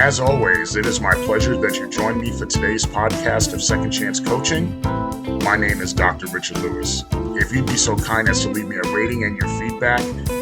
As always, it is my pleasure that you join me for today's podcast of Second Chance Coaching. My name is Dr. Richard Lewis. If you'd be so kind as to leave me a rating and your feedback,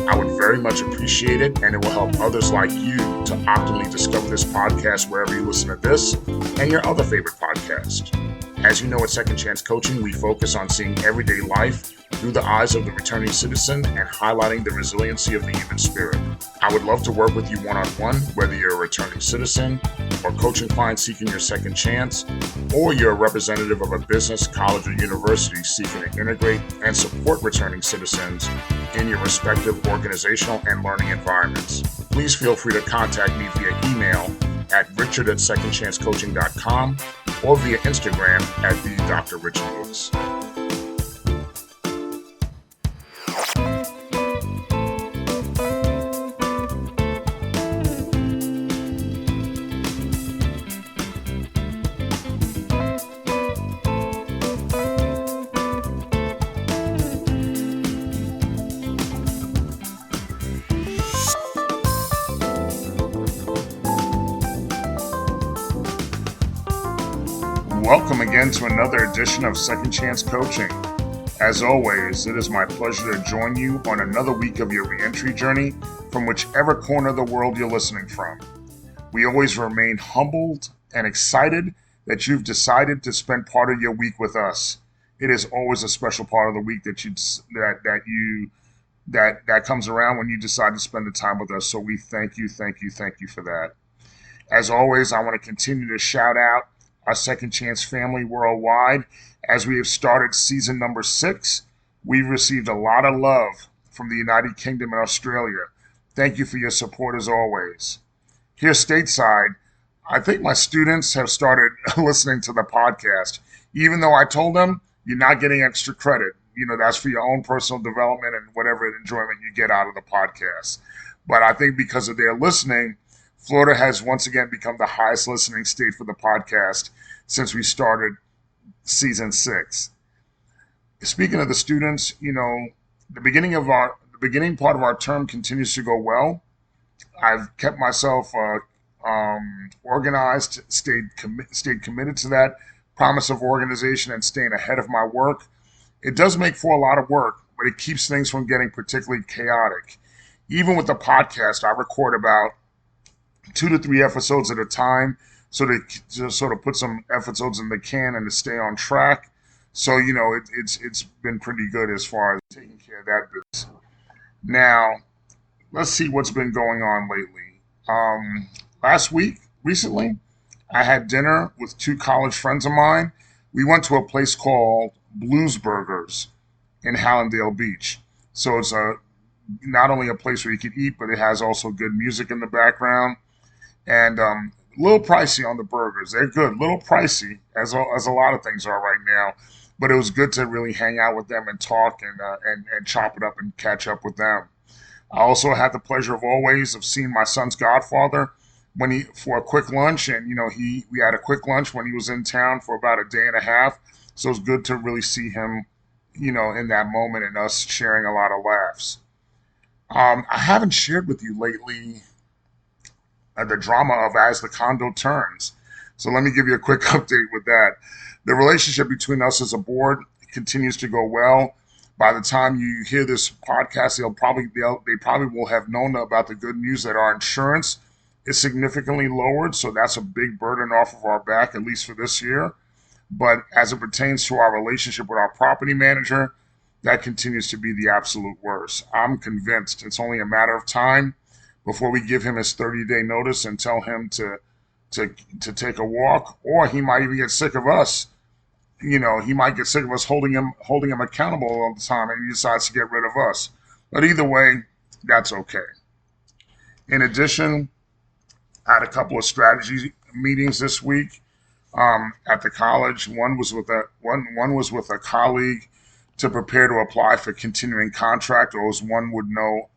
I would very much appreciate it, and it will help others like you to optimally discover this podcast wherever you listen to this and your other favorite podcast. As you know, at Second Chance Coaching, we focus on seeing everyday life through the eyes of the returning citizen and highlighting the resiliency of the human spirit. I would love to work with you one-on-one, whether you're a returning citizen or coaching client seeking your second chance, or you're a representative of a business, college, or university seeking to integrate and support returning citizens in your respective organizational and learning environments. Please feel free to contact me via email at richard@secondchancecoaching.com or via Instagram at the Dr. Richard Lewis. Welcome again to another edition of Second Chance Coaching. As always, it is my pleasure to join you on another week of your reentry journey from whichever corner of the world you're listening from. We always remain humbled and excited that you've decided to spend part of your week with us. It is always a special part of the week that comes around when you decide to spend the time with us. So we thank you for that. As always, I want to continue to shout out our Second Chance family worldwide. As we have started season number 6, we've received a lot of love from the United Kingdom and Australia. Thank you for your support as always. Here stateside, I think my students have started listening to the podcast, even though I told them you're not getting extra credit. You know, that's for your own personal development and whatever enjoyment you get out of the podcast. But I think because of their listening, Florida has once again become the highest listening state for the podcast since we started season 6. Speaking of the students, you know, the beginning part of our term continues to go well. I've kept myself organized, stayed committed to that promise of organization and staying ahead of my work. It does make for a lot of work, but it keeps things from getting particularly chaotic. Even with the podcast, I record about 2 to 3 episodes at a time, so to just sort of put some episodes in the can and to stay on track. So, you know, it's been pretty good as far as taking care of that business. Now, let's see what's been going on lately. Recently, I had dinner with 2 college friends of mine. We went to a place called Blues Burgers in Hallandale Beach. So it's not only a place where you can eat, but it has also good music in the background. And a little pricey on the burgers. They're good. A little pricey, as a lot of things are right now. But it was good to really hang out with them and talk and chop it up and catch up with them. I also had the pleasure of always of seeing my son's godfather for a quick lunch. And, you know, we had a quick lunch when he was in town for about a day and a half. So it was good to really see him, you know, in that moment and us sharing a lot of laughs. I haven't shared with you lately the drama of As the Condo Turns. So let me give you a quick update with that. The relationship between us as a board continues to go well. By the time you hear this podcast, they probably will have known about the good news that our insurance is significantly lowered. So that's a big burden off of our back, at least for this year. But as it pertains to our relationship with our property manager, that continues to be the absolute worst. I'm convinced it's only a matter of time before we give him his 30-day notice and tell him to take a walk, or he might even get sick of us. You know, he might get sick of us holding him accountable all the time, and he decides to get rid of us. But either way, that's okay. In addition, I had a couple of strategy meetings this week at the college. One was with a colleague to prepare to apply for continuing contract, or as one would know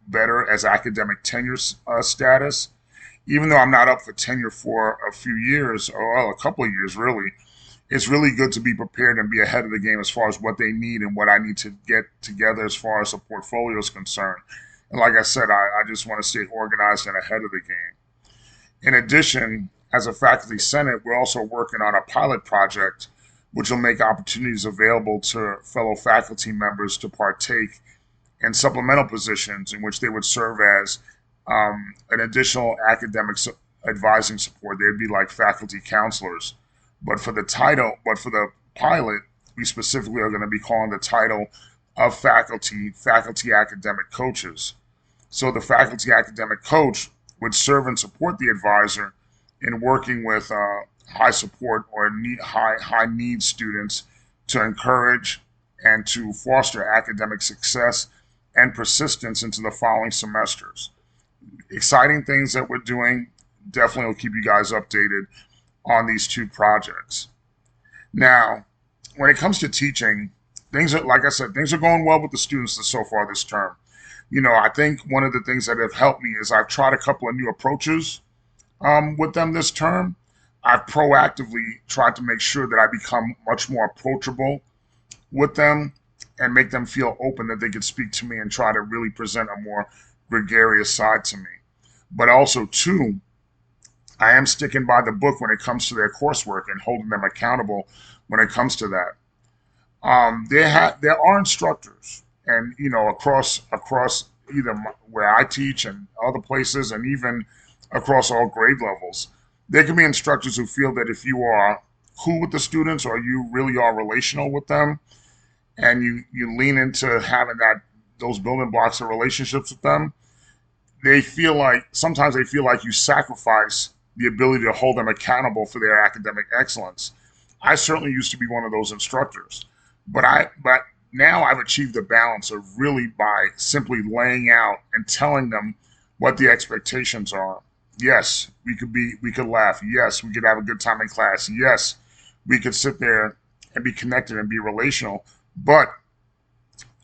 better as academic tenure status. Even though I'm not up for tenure for a few years, or a couple of years really, it's really good to be prepared and be ahead of the game as far as what they need and what I need to get together as far as the portfolio is concerned. And like I said, I just want to stay organized and ahead of the game. In addition, as a faculty senate, we're also working on a pilot project which will make opportunities available to fellow faculty members to partake in supplemental positions in which they would serve as an additional academic advising support. They'd be like faculty counselors. But for the pilot, we specifically are going to be calling the title of faculty academic coaches. So the faculty academic coach would serve and support the advisor in working with high support or high need students to encourage and to foster academic success and persistence into the following semesters. Exciting things that we're doing. Definitely will keep you guys updated on these two projects. Now, when it comes to teaching, things are, like I said, things are going well with the students so far this term. I think one of the things that have helped me is I've tried a couple of new approaches with them this term. I've proactively tried to make sure that I become much more approachable with them and make them feel open that they could speak to me and try to really present a more gregarious side to me. But also, too, I am sticking by the book when it comes to their coursework and holding them accountable when it comes to that. There are instructors, and across either where I teach and other places, and even across all grade levels, there can be instructors who feel that if you are cool with the students or you really are relational with them, and you lean into having those building blocks of relationships with them, sometimes they feel like you sacrifice the ability to hold them accountable for their academic excellence. I certainly used to be one of those instructors, but now I've achieved a balance of really by simply laying out and telling them what the expectations are. Yes, we could laugh. Yes, we could have a good time in class. Yes, we could sit there and be connected and be relational. But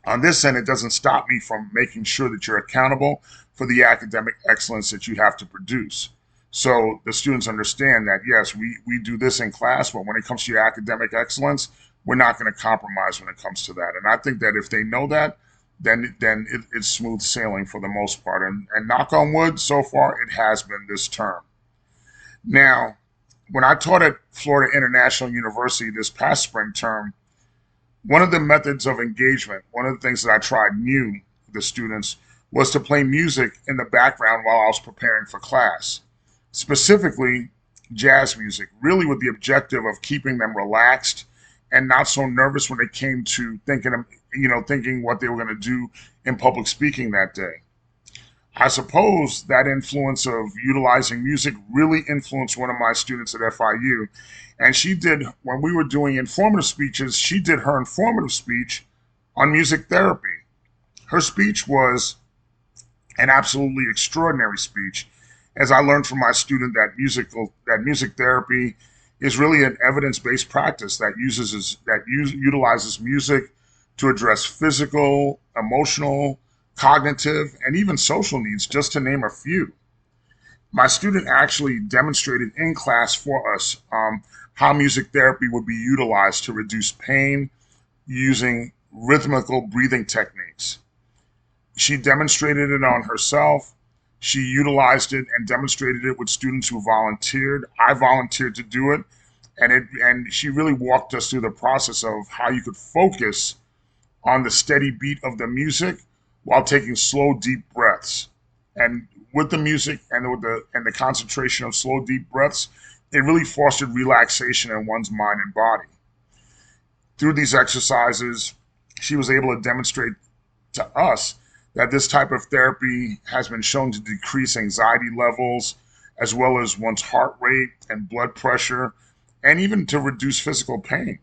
on this end, it doesn't stop me from making sure that you're accountable for the academic excellence that you have to produce. So the students understand that, yes, we do this in class, but when it comes to your academic excellence, we're not going to compromise when it comes to that. And I think that if they know that, then it's smooth sailing for the most part. And knock on wood, so far it has been this term. Now, when I taught at Florida International University this past spring term, one of the methods of engagement, one of the things that I tried new with the students was to play music in the background while I was preparing for class. Specifically, jazz music, really with the objective of keeping them relaxed and not so nervous when it came to thinking what they were going to do in public speaking that day. I suppose that influence of utilizing music really influenced one of my students at FIU. And when we were doing informative speeches, she did her informative speech on music therapy. Her speech was an absolutely extraordinary speech, as I learned from my student that music therapy is really an evidence-based practice that utilizes music to address physical, emotional, cognitive, and even social needs, just to name a few. My student actually demonstrated in class for us how music therapy would be utilized to reduce pain using rhythmical breathing techniques. She demonstrated it on herself. She utilized it and demonstrated it with students who volunteered. I volunteered to do it, and she really walked us through the process of how you could focus on the steady beat of the music while taking slow, deep breaths. And with the music and the concentration of slow, deep breaths, it really fostered relaxation in one's mind and body. Through these exercises, she was able to demonstrate to us that this type of therapy has been shown to decrease anxiety levels, as well as one's heart rate and blood pressure, and even to reduce physical pain.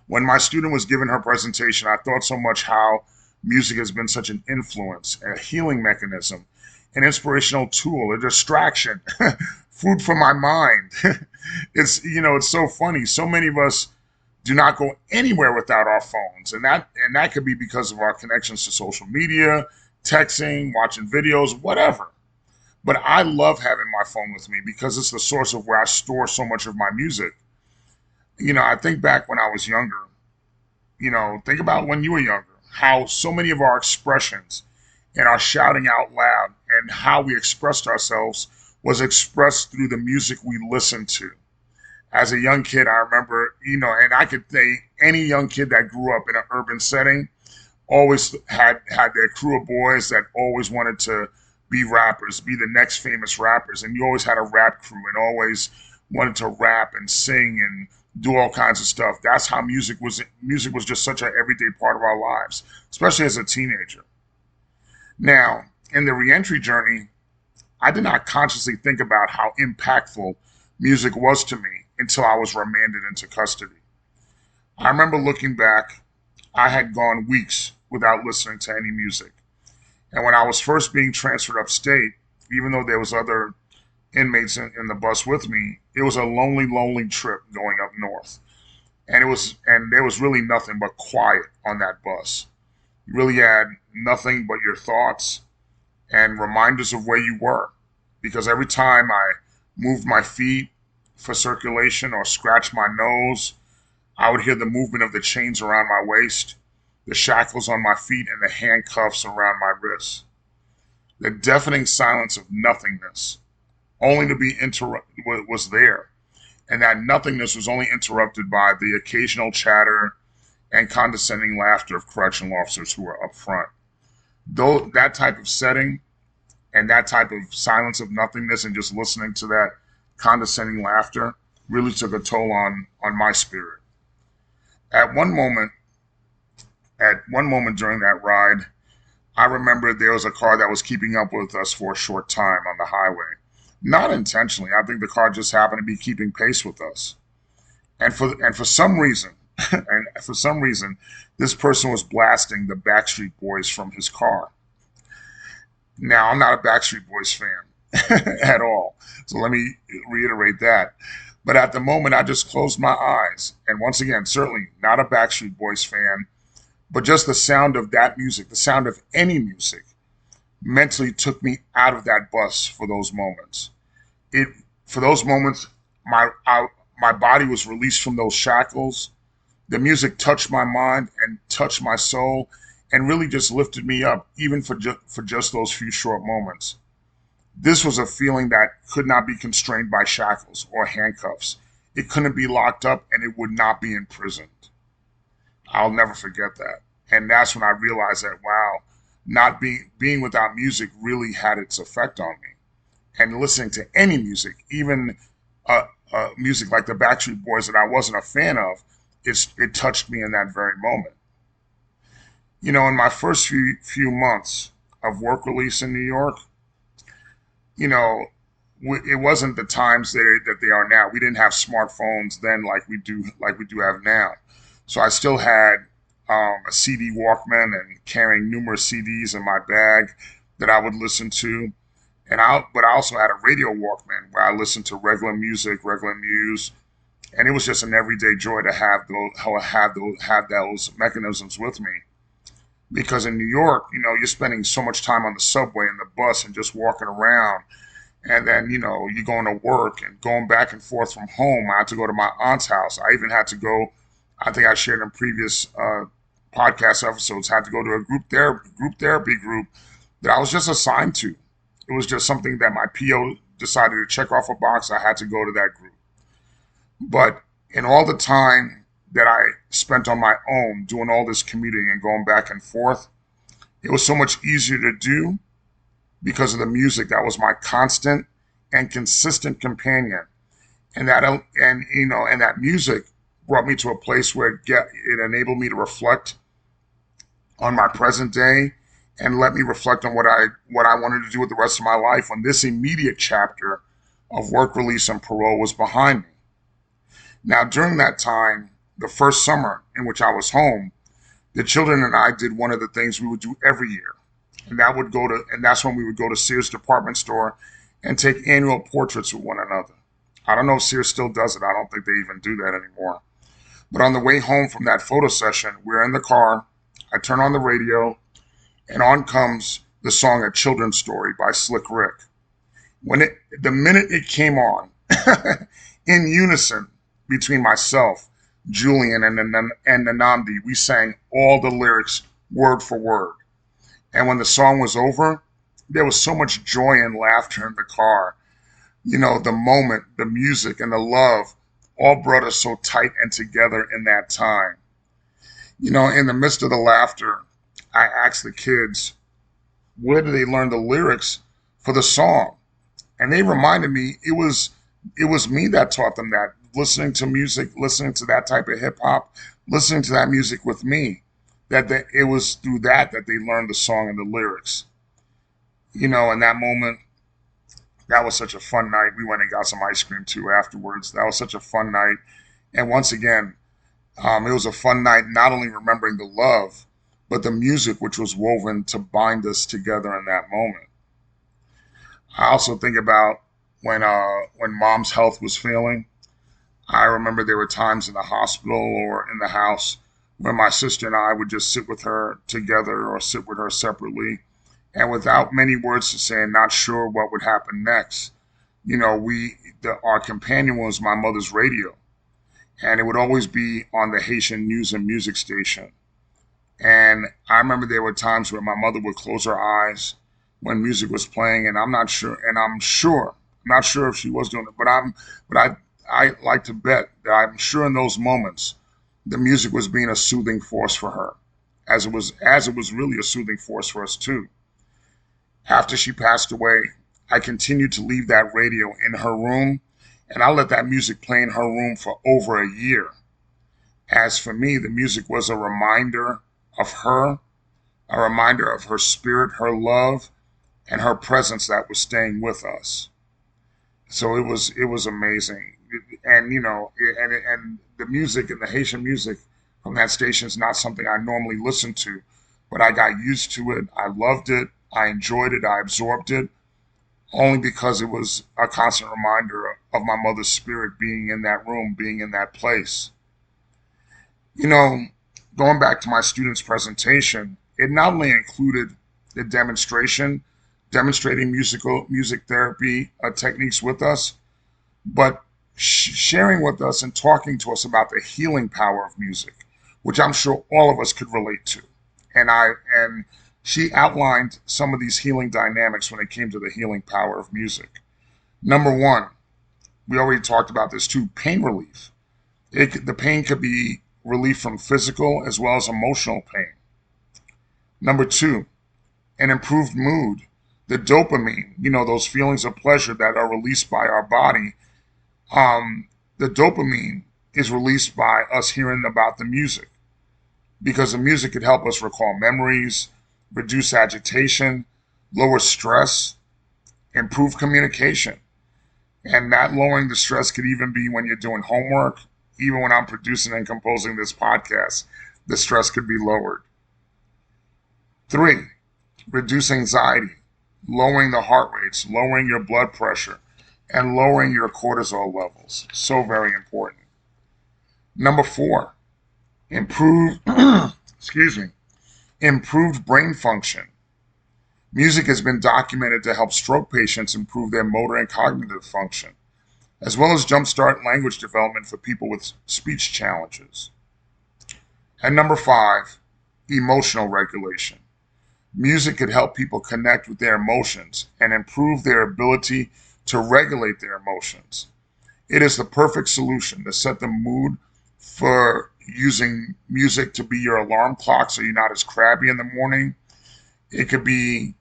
When my student was giving her presentation, I thought so much how music has been such an influence, a healing mechanism, an inspirational tool, a distraction, food for my mind. It's so funny. So many of us do not go anywhere without our phones, and that could be because of our connections to social media, texting, watching videos, whatever. But I love having my phone with me because it's the source of where I store so much of my music. I think back when I was younger. Think about when you were younger, how so many of our expressions and our shouting out loud and how we expressed ourselves was expressed through the music we listened to. As a young kid, I remember, and I could say any young kid that grew up in an urban setting always had their crew of boys that always wanted to be rappers, be the next famous rappers, and you always had a rap crew and always wanted to rap and sing and do all kinds of stuff. That's how music was. Music was just such an everyday part of our lives, especially as a teenager. Now, in the reentry journey, I did not consciously think about how impactful music was to me until I was remanded into custody. I remember looking back, I had gone weeks without listening to any music. And when I was first being transferred upstate, even though there was other inmates in the bus with me, it was a lonely, lonely trip going up north. And there was really nothing but quiet on that bus. You really had nothing but your thoughts and reminders of where you were. Because every time I moved my feet for circulation or scratched my nose, I would hear the movement of the chains around my waist, the shackles on my feet, and the handcuffs around my wrists. The deafening silence of nothingness, only to be interrupted, was there. And that nothingness was only interrupted by the occasional chatter and condescending laughter of correctional officers who were up front. Though that type of setting and that type of silence of nothingness and just listening to that condescending laughter really took a toll on my spirit. At one moment during that ride, I remember there was a car that was keeping up with us for a short time on the highway. Not intentionally. I think the car just happened to be keeping pace with us. And for some reason, this person was blasting the Backstreet Boys from his car. Now, I'm not a Backstreet Boys fan at all. So let me reiterate that. But at the moment, I just closed my eyes. And once again, certainly not a Backstreet Boys fan, but just the sound of that music, the sound of any music, mentally took me out of that bus for those moments. For those moments, my body was released from those shackles. The music touched my mind and touched my soul and really just lifted me up, even for just those few short moments. This was a feeling that could not be constrained by shackles or handcuffs. It couldn't be locked up and it would not be imprisoned. I'll never forget that. And that's when I realized that, wow, not being without music really had its effect on me. And listening to any music, even music like the Backstreet Boys that I wasn't a fan of, it touched me in that very moment. In my first few months of work release in New York, it wasn't the times that they are now. We didn't have smartphones then like we do have now. So I still had a CD Walkman and carrying numerous CDs in my bag that I would listen to. But I also had a radio Walkman where I listened to regular music, regular news, and it was just an everyday joy to have those mechanisms with me. Because in New York, you're spending so much time on the subway and the bus and just walking around. And then, you're going to work and going back and forth from home. I had to go to my aunt's house. I even had to go, I think I shared in previous podcast episodes, had to go to a group therapy group that I was just assigned to. It was just something that my PO decided to check off a box. I had to go to that group. But in all the time that I spent on my own doing all this commuting and going back and forth, it was so much easier to do because of the music that was my constant and consistent companion. And that music brought me to a place where it enabled me to reflect on my present day and let me reflect on what I wanted to do with the rest of my life when this immediate chapter of work release and parole was behind me. Now, during that time, the first summer in which I was home, the children and I did one of the things we would do every year. And that's when we would go to Sears department store and take annual portraits with one another. I don't know if Sears still does it. I don't think they even do that anymore. But on the way home from that photo session, we're in the car. I turn on the radio, and on comes the song A Children's Story by Slick Rick. The minute it came on, in unison between myself, Julian, and Nanamdi, we sang all the lyrics word for word. And when the song was over, there was so much joy and laughter in the car. The moment, the music, and the love all brought us so tight and together in that time. In the midst of the laughter, I asked the kids, where did they learn the lyrics for the song? And they reminded me it was me that taught them that. Listening to music, listening to that type of hip hop, listening to that music with me, it was through that they learned the song and the lyrics. In that moment, that was such a fun night. We went and got some ice cream too afterwards. That was such a fun night. And once again, it was a fun night, not only remembering the love, but the music which was woven to bind us together in that moment. I also think about when mom's health was failing. I remember there were times in the hospital or in the house where my sister and I would just sit with her together or sit with her separately, and without many words to say and not sure what would happen next, our companion was my mother's radio, and it would always be on the Haitian news and music station. And I remember there were times where my mother would close her eyes when music was playing, and I'm not sure if she was doing it, but I like to bet that I'm sure in those moments, the music was being a soothing force for her, as it was really a soothing force for us too. After she passed away, I continued to leave that radio in her room, and I let that music play in her room for over a year. As for me, the music was a reminder of her, a reminder of her spirit, her love, and her presence that was staying with us. So it was amazing, and and the music and the Haitian music from that station is not something I normally listen to, but I got used to it. I loved it. I enjoyed it. I absorbed it, only because it was a constant reminder of my mother's spirit being in that room, being in that place. You know, Going back to my students' presentation, it not only included the demonstration, demonstrating music therapy techniques with us, but sharing with us and talking to us about the healing power of music, which I'm sure all of us could relate to. And she outlined some of these healing dynamics when it came to the healing power of music. Number one, we already talked about this too, pain relief. The pain could be relief from physical as well as emotional pain. Number two, an improved mood. The dopamine, those feelings of pleasure that are released by our body. The dopamine is released by us hearing about the music, because the music could help us recall memories, reduce agitation, lower stress, improve communication. And that lowering the stress could even be when you're doing homework. Even when I'm producing and composing this podcast, the stress could be lowered. Three, reduce anxiety, lowering the heart rates, lowering your blood pressure, and lowering your cortisol levels. So very important. Number four, improve, excuse me, improved brain function. Music has been documented to help stroke patients improve their motor and cognitive function, as well as jumpstart language development for people with speech challenges. And number five, emotional regulation. Music could help people connect with their emotions and improve their ability to regulate their emotions. It is the perfect solution to set the mood for using music to be your alarm clock so you're not as crabby in the morning. It could be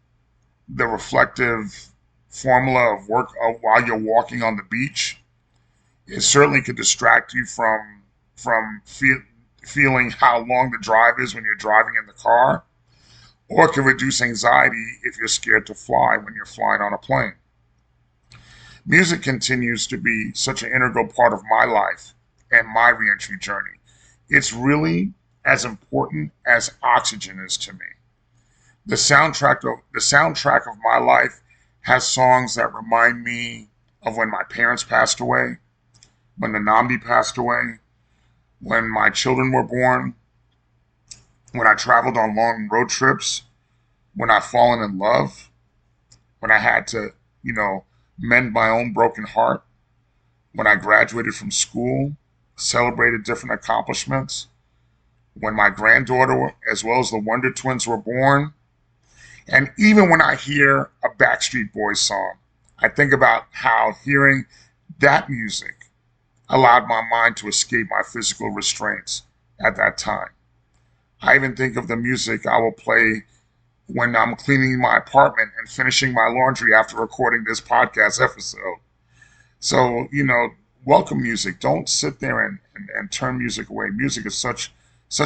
the reflective formula of work while you're walking on the beach. It certainly could distract you from feeling how long the drive is when you're driving in the car, or it can reduce anxiety if you're scared to fly when you're flying on a plane. Music continues to be such an integral part of my life and my reentry journey. It's really as important as oxygen is to me. The soundtrack of my life has songs that remind me of when my parents passed away, when the Namdi passed away, when my children were born, when I traveled on long road trips, when I've fallen in love, when I had to, mend my own broken heart, when I graduated from school, celebrated different accomplishments, when my granddaughter, as well as the Wonder Twins, were born, and even when I hear a Backstreet Boys song, I think about how hearing that music allowed my mind to escape my physical restraints at that time. I even think of the music I will play when I'm cleaning my apartment and finishing my laundry after recording this podcast episode. So, welcome music. Don't sit there and turn music away. Music is such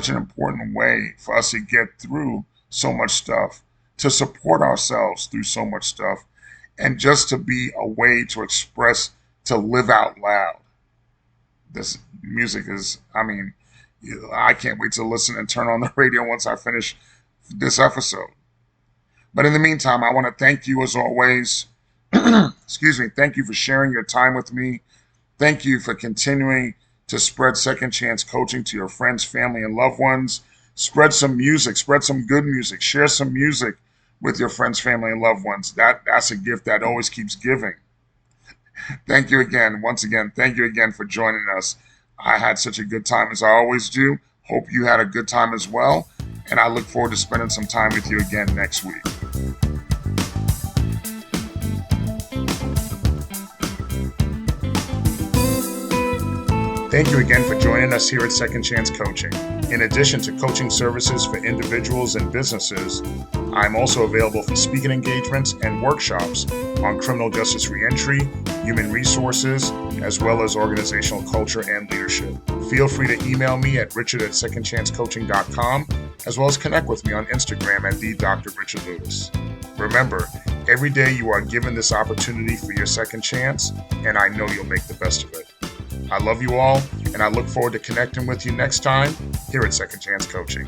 an important way for us to get through so much stuff, to support ourselves through so much stuff, and just to be a way to express, to live out loud. This music is, I can't wait to listen and turn on the radio once I finish this episode. But in the meantime, I want to thank you as always. Excuse me. Thank you for sharing your time with me. Thank you for continuing to spread Second Chance Coaching to your friends, family, and loved ones. Spread some music, spread some good music, share some music with your friends, family, and loved ones. That's a gift that always keeps giving. Thank you again. Once again, thank you again for joining us. I had such a good time as I always do. Hope you had a good time as well. And I look forward to spending some time with you again next week. Thank you again for joining us here at Second Chance Coaching. In addition to coaching services for individuals and businesses, I'm also available for speaking engagements and workshops on criminal justice reentry, human resources, as well as organizational culture and leadership. Feel free to email me at richard@secondchancecoaching.com, as well as connect with me on Instagram at @DrRichardLewis. Remember, every day you are given this opportunity for your second chance, and I know you'll make the best of it. I love you all, and I look forward to connecting with you next time here at Second Chance Coaching.